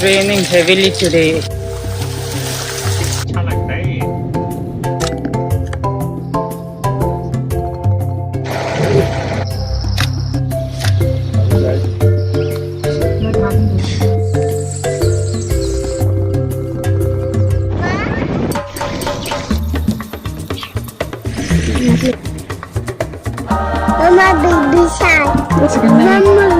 raining heavily today. अच्छा लगता है ये Mama baby shark. Mama